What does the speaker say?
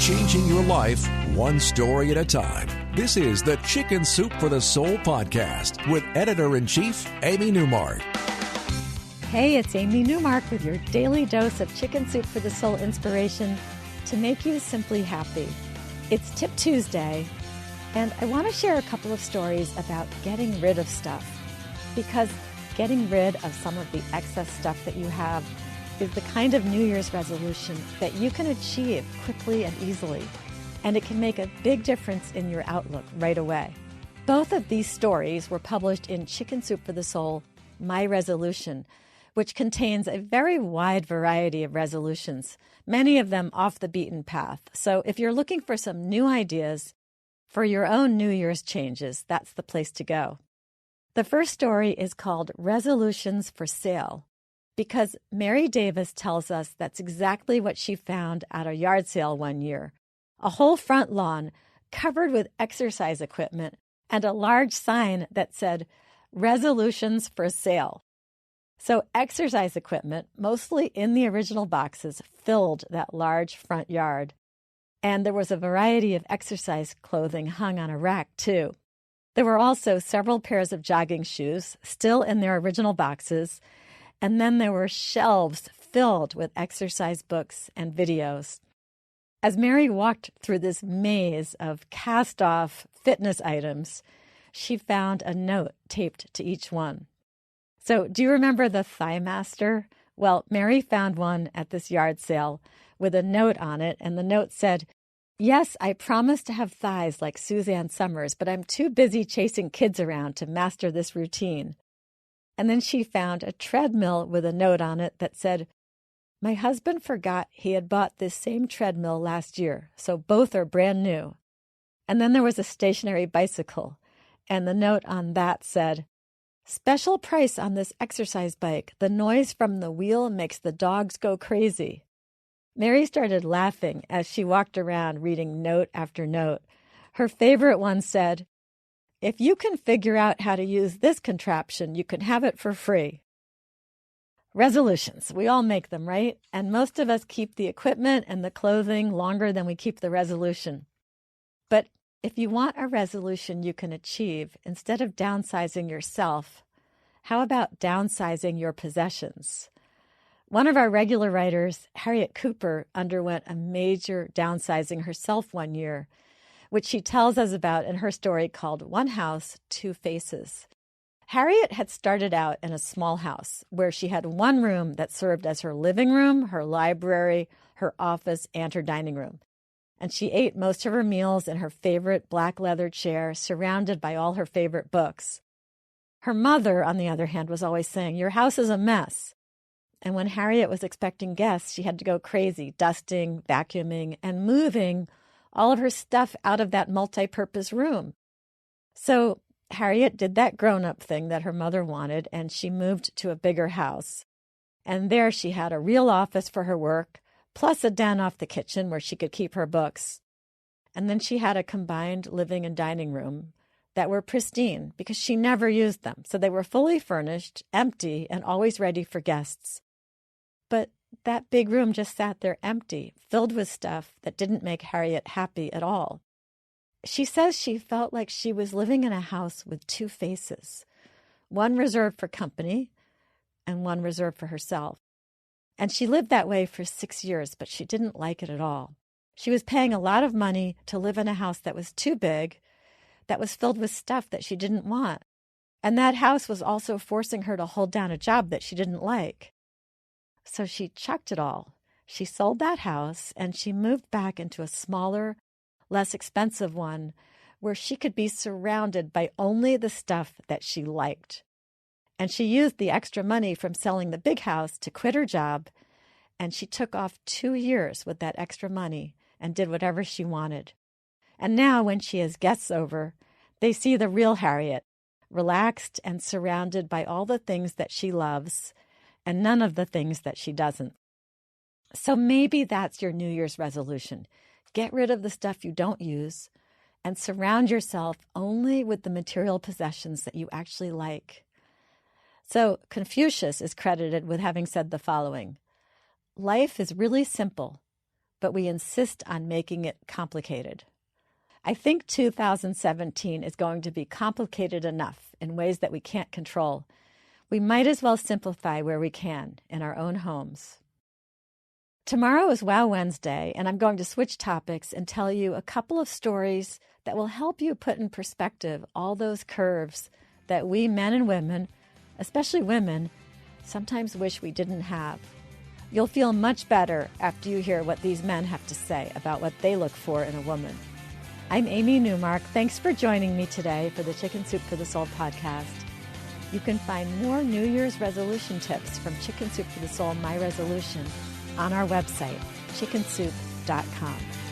changing your life one story at a time. This is the Chicken Soup for the Soul podcast with Editor-in-Chief Amy Newmark. Hey, it's Amy Newmark with your daily dose of Chicken Soup for the Soul inspiration to make you simply happy. It's Tip Tuesday, and I want to share a couple of stories about getting rid of stuff, because getting rid of some of the excess stuff that you have is the kind of New Year's resolution that you can achieve quickly and easily, and it can make a big difference in your outlook right away. Both of these stories were published in Chicken Soup for the Soul, My Resolution, which contains a very wide variety of resolutions, many of them off the beaten path. So if you're looking for some new ideas for your own New Year's changes, that's the place to go. The first story is called Resolutions for Sale, because Mary Davis tells us that's exactly what she found at a yard sale one year. A whole front lawn covered with exercise equipment and a large sign that said, Resolutions for Sale. So exercise equipment, mostly in the original boxes, filled that large front yard. And there was a variety of exercise clothing hung on a rack, too. There were also several pairs of jogging shoes, still in their original boxes, and then there were shelves filled with exercise books and videos. As Mary walked through this maze of cast-off fitness items, she found a note taped to each one. So, do you remember the Thigh Master? Well, Mary found one at this yard sale with a note on it, and the note said, Yes, I promise to have thighs like Suzanne Summers, but I'm too busy chasing kids around to master this routine. And then she found a treadmill with a note on it that said, My husband forgot he had bought this same treadmill last year, so both are brand new. And then there was a stationary bicycle, and the note on that said, Special price on this exercise bike. The noise from the wheel makes the dogs go crazy. Mary started laughing as she walked around reading note after note. Her favorite one said, If you can figure out how to use this contraption, you can have it for free. Resolutions. We all make them, right? And most of us keep the equipment and the clothing longer than we keep the resolution. But if you want a resolution you can achieve, instead of downsizing yourself, how about downsizing your possessions? One of our regular writers, Harriet Cooper, underwent a major downsizing herself one year, which she tells us about in her story called One House, Two Faces. Harriet had started out in a small house where she had one room that served as her living room, her library, her office, and her dining room. And she ate most of her meals in her favorite black leather chair, surrounded by all her favorite books. Her mother, on the other hand, was always saying, Your house is a mess. And when Harriet was expecting guests, she had to go crazy, dusting, vacuuming, and moving all of her stuff out of that multi-purpose room. So Harriet did that grown-up thing that her mother wanted, and she moved to a bigger house. And there she had a real office for her work, plus a den off the kitchen where she could keep her books. And then she had a combined living and dining room that were pristine because she never used them. So they were fully furnished, empty, and always ready for guests. But that big room just sat there empty, filled with stuff that didn't make Harriet happy at all. She says she felt like she was living in a house with two faces, one reserved for company and one reserved for herself. And she lived that way for 6 years, but she didn't like it at all. She was paying a lot of money to live in a house that was too big, that was filled with stuff that she didn't want. And that house was also forcing her to hold down a job that she didn't like. So she chucked it all. She sold that house and she moved back into a smaller, less expensive one where she could be surrounded by only the stuff that she liked. And she used the extra money from selling the big house to quit her job, and she took off 2 years with that extra money and did whatever she wanted. And now when she has guests over, they see the real Harriet, relaxed and surrounded by all the things that she loves and none of the things that she doesn't. So maybe that's your New Year's resolution. Get rid of the stuff you don't use and surround yourself only with the material possessions that you actually like. So Confucius is credited with having said the following: Life is really simple. but we insist on making it complicated. I think 2017 is going to be complicated enough in ways that we can't control. We might as well simplify where we can in our own homes. Tomorrow is Wow Wednesday, and I'm going to switch topics and tell you a couple of stories that will help you put in perspective all those curves that we men and women, especially women, sometimes wish we didn't have. You'll feel much better after you hear what these men have to say about what they look for in a woman. I'm Amy Newmark. Thanks for joining me today for the Chicken Soup for the Soul podcast. You can find more New Year's resolution tips from Chicken Soup for the Soul, My Resolution, on our website, chickensoup.com.